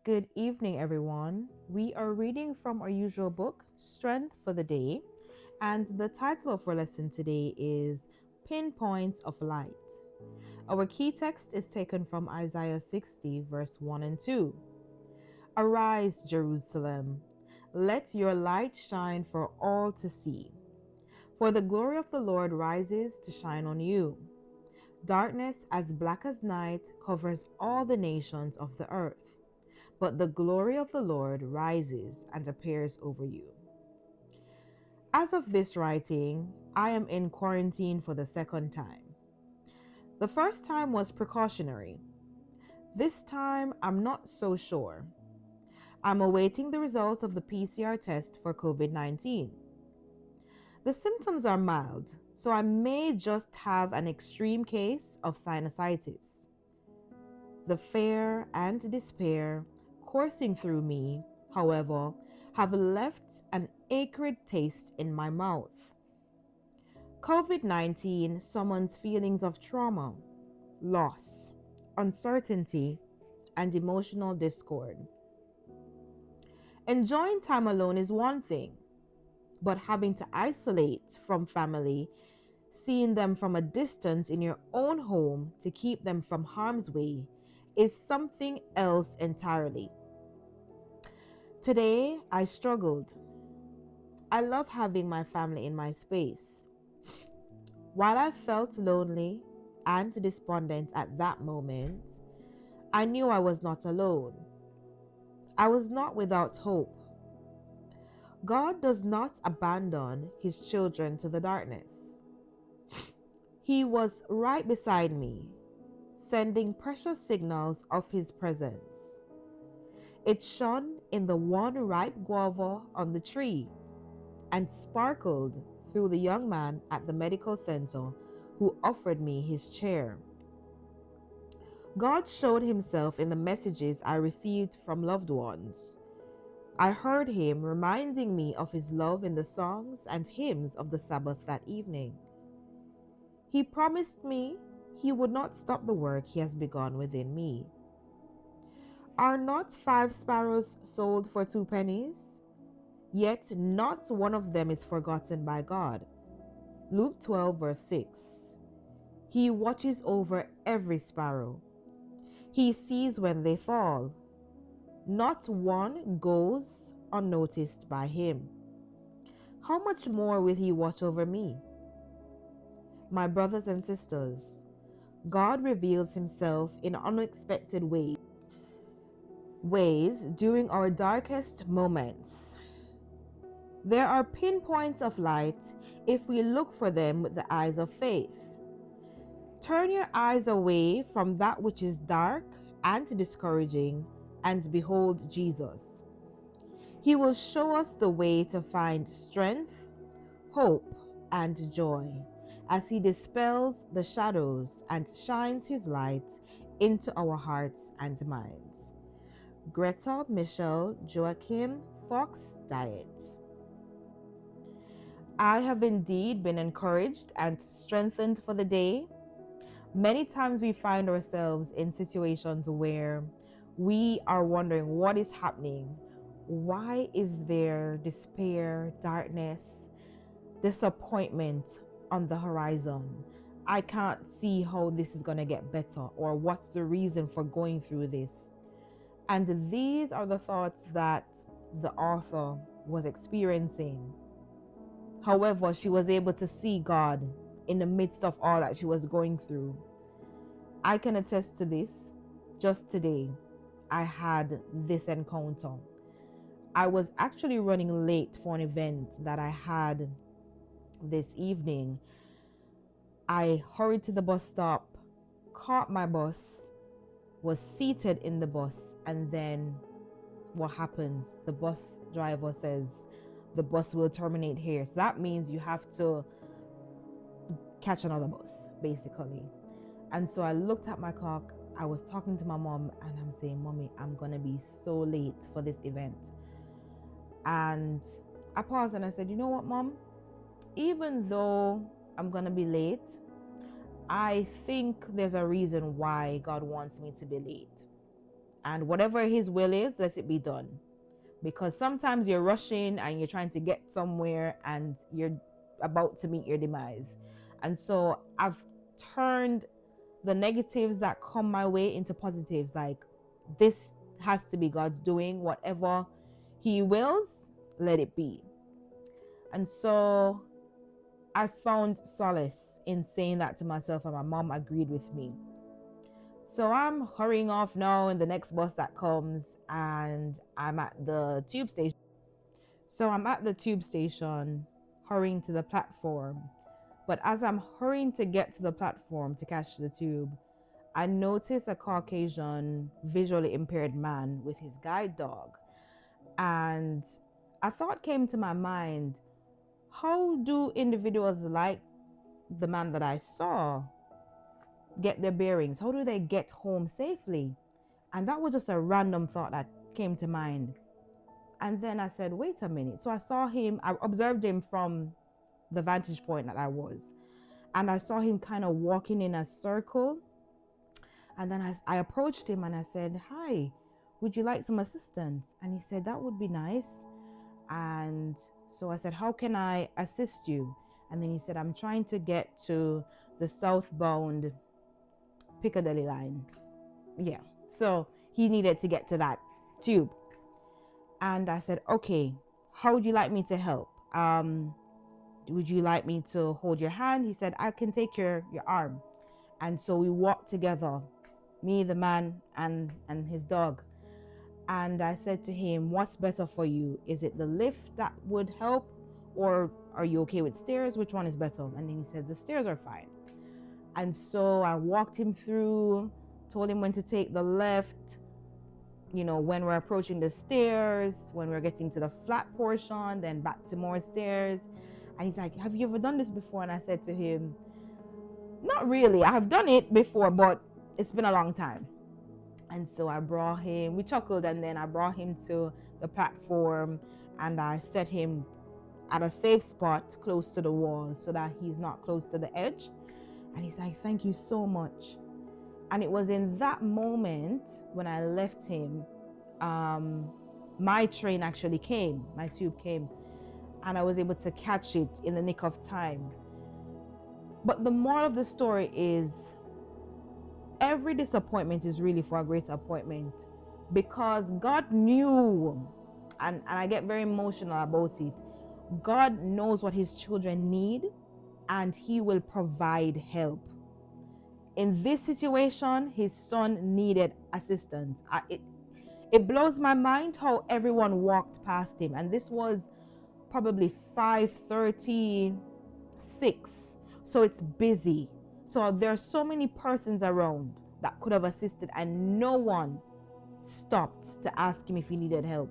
Good evening, everyone. We are reading from our usual book, Strength for the Day, and the title of our lesson today is Pinpoints of Light. Our key text is taken from Isaiah 60, verse 1 and 2. Arise, Jerusalem, let your light shine for all to see. For the glory of the Lord rises to shine on you. Darkness as black as night covers all the nations of the earth. But the glory of the Lord rises and appears over you. As of this writing, I am in quarantine for the second time. The first time was precautionary. This time, I'm not so sure. I'm awaiting the results of the PCR test for COVID-19. The symptoms are mild, so I may just have an extreme case of sinusitis. The fear and despair coursing through me, however, have left an acrid taste in my mouth. COVID-19 summons feelings of trauma, loss, uncertainty, and emotional discord. Enjoying time alone is one thing, but having to isolate from family, seeing them from a distance in your own home to keep them from harm's way, is something else entirely. Today, I struggled. I love having my family in my space. While I felt lonely and despondent at that moment, I knew I was not alone. I was not without hope. God does not abandon his children to the darkness. He was right beside me, sending precious signals of his presence. It shone in the one ripe guava on the tree and sparkled through the young man at the medical center who offered me his chair. God showed himself in the messages I received from loved ones. I heard him reminding me of his love in the songs and hymns of the Sabbath that evening. He promised me he would not stop the work he has begun within me. Are not 5 sparrows sold for 2 pennies? Yet not one of them is forgotten by God. Luke 12, verse 6. He watches over every sparrow. He sees when they fall. Not one goes unnoticed by him. How much more will he watch over me? My brothers and sisters, God reveals himself in unexpected ways during our darkest moments. There are pinpoints of light if we look for them with the eyes of faith. Turn your eyes away from that which is dark and discouraging and behold Jesus. He will show us the way to find strength, hope, and joy as he dispels the shadows and shines his light into our hearts and minds. Greta Michelle Joachim Fox Diet. I have indeed been encouraged and strengthened for the day. Many times we find ourselves in situations where we are wondering what is happening. Why is there despair, darkness, disappointment on the horizon? I can't see how this is going to get better, or what's the reason for going through this. And these are the thoughts that the author was experiencing. However, she was able to see God in the midst of all that she was going through. I can attest to this. Just today, I had this encounter. I was actually running late for an event that I had this evening. I hurried to the bus stop, caught my bus, was seated in the bus, and then what happens? The bus driver says the bus will terminate here. So that means you have to catch another bus, basically. And so I looked at my clock. I was talking to my mom and I'm saying, Mommy, I'm going to be so late for this event. And I paused and I said, you know what, Mom? Even though I'm going to be late, I think there's a reason why God wants me to be late. And whatever his will is, let it be done. Because sometimes you're rushing and you're trying to get somewhere and you're about to meet your demise. And so I've turned the negatives that come my way into positives. Like, this has to be God's doing. Whatever he wills, let it be. And so I found solace in saying that to myself, and my mom agreed with me. So I'm hurrying off now in the next bus that comes, and I'm at the tube station. So I'm at the tube station, hurrying to the platform. But as I'm hurrying to get to the platform to catch the tube, I notice a Caucasian, visually impaired man with his guide dog. And a thought came to my mind: how do individuals like the man that I saw get their bearings? How do they get home safely? And that was just a random thought that came to mind. And then I said, wait a minute. So I saw him, I observed him from the vantage point that I was. And I saw him kind of walking in a circle. And then I approached him and I said, hi, would you like some assistance? And he said, that would be nice. And so I said, how can I assist you? And then he said, I'm trying to get to the southbound Piccadilly line. Yeah. So he needed to get to that tube. And I said, okay, how would you like me to help? Would you like me to hold your hand? He said, I can take your arm. And so we walked together, me, the man, and his dog. And I said to him, what's better for you? Is it the lift that would help, or are you okay with stairs? Which one is better? And then he said, the stairs are fine. And so I walked him through, told him when to take the left, when we're approaching the stairs, when we're getting to the flat portion, then back to more stairs. And he's like, have you ever done this before? And I said to him, not really. I have done it before, but it's been a long time. And so I brought him, we chuckled, and then I brought him to the platform and I set him at a safe spot close to the wall so that he's not close to the edge. And he's like, thank you so much. And it was in that moment when I left him, my train actually came, my tube came, and I was able to catch it in the nick of time. But the moral of the story is, every disappointment is really for a greater appointment, because God knew, and I get very emotional about it, God knows what his children need, and he will provide help. In this situation, his son needed assistance. It blows my mind how everyone walked past him, and this was probably 5:36, so it's busy. So there are so many persons around that could have assisted, and no one stopped to ask him if he needed help.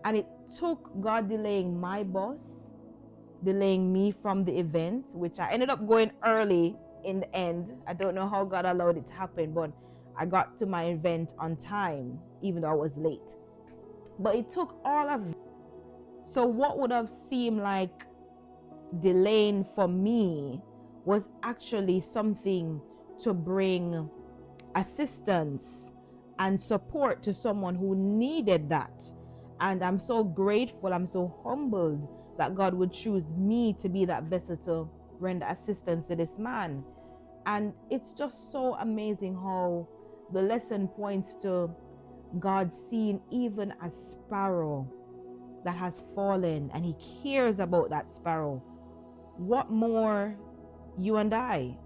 And it took God delaying my bus, delaying me from the event, which I ended up going early in the end. I don't know how God allowed it to happen, but I got to my event on time, even though I was late. But it took all of it. So what would have seemed like delaying for me was actually something to bring assistance and support to someone who needed that. And I'm so grateful, I'm so humbled that God would choose me to be that vessel to render assistance to this man. And it's just so amazing how the lesson points to God seeing even a sparrow that has fallen, and he cares about that sparrow. What more you and I?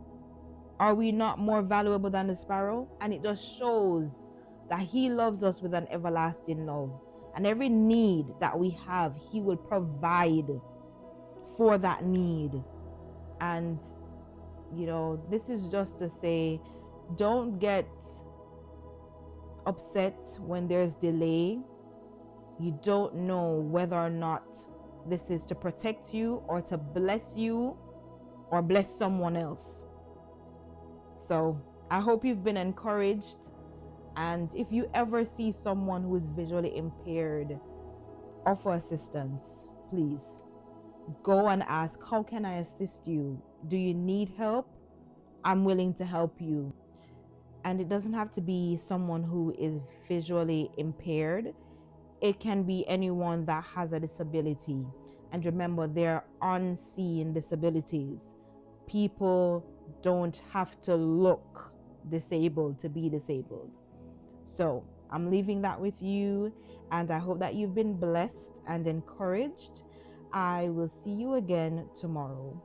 Are we not more valuable than the sparrow? And it just shows that he loves us with an everlasting love. And every need that we have, he will provide for that need. And, this is just to say, don't get upset when there's delay. You don't know whether or not this is to protect you or to bless you or bless someone else. So I hope you've been encouraged. And if you ever see someone who is visually impaired, offer assistance, please. Go and ask, how can I assist you? Do you need help? I'm willing to help you. And it doesn't have to be someone who is visually impaired. It can be anyone that has a disability. And remember, they're unseen disabilities. People don't have to look disabled to be disabled. So I'm leaving that with you, and I hope that you've been blessed and encouraged. I will see you again tomorrow.